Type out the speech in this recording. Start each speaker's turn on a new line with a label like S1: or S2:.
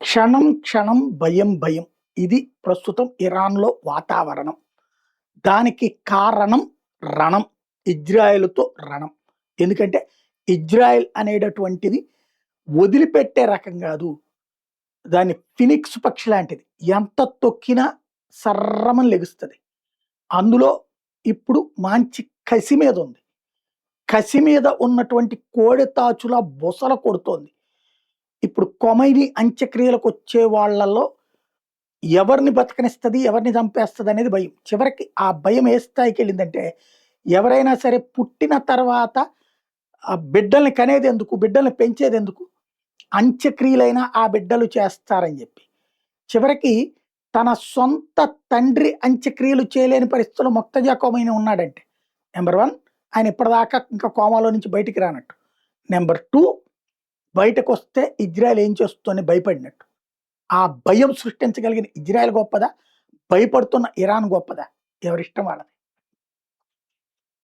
S1: క్షణం క్షణం భయం భయం. ఇది ప్రస్తుతం ఇరాన్‌లో వాతావరణం. దానికి కారణం రణం. ఇజ్రాయెల్‌తో రణం. ఎందుకంటే ఇజ్రాయెల్ అనేటటువంటిది వదిలిపెట్టే రకం గాదు. దాన్ని ఫినిక్స్ పక్షి లాంటిది. ఎంత తొక్కినా సర్రమని లెగుస్తది. అందులో ఇప్పుడు మంచి కసి మీదుంది. కసి మీద ఉన్నటువంటి కోడె తాచులా బుసల కొడుతోంది. ఇప్పుడు కొమైనీ అంత్యక్రియలకొచ్చే వాళ్ళలో ఎవరిని బతకనిస్తది, ఎవరిని చంపేస్తదనేది భయం. చివరికి ఆ భయం ఏ స్థాయికెళ్ళిందంటే, ఎవరైనా సరే పుట్టిన తర్వాత ఆ బిడ్డల్ని కనేదెందుకు, బిడ్డల్ని పెంచేదెందుకు, అంత్యక్రియలైనా ఆ బిడ్డలు చేస్తారని జెప్పి. చివరికి తన సొంత తండ్రి అంత్యక్రియలు చేయలేని పరిస్థితిలో మొక్తజా కొమైనీ ఉన్నాడంటే, నంబర్ 1 ఆయన ఇప్పటిదాకా ఇంకా కోమాలో నుంచి బయటికి రానట్టు. నంబర్ 2 బయటకొస్తే ఇజ్రాయెల్ ఏం చేస్తుందని భయపడినట్టు. ఆ భయం సృష్టించగలిగిన ఇజ్రాయెల్ గొప్పదా? భయపడుతున్న ఇరాన్ గొప్పదా? ఎవరిష్టం వాళ్ళది.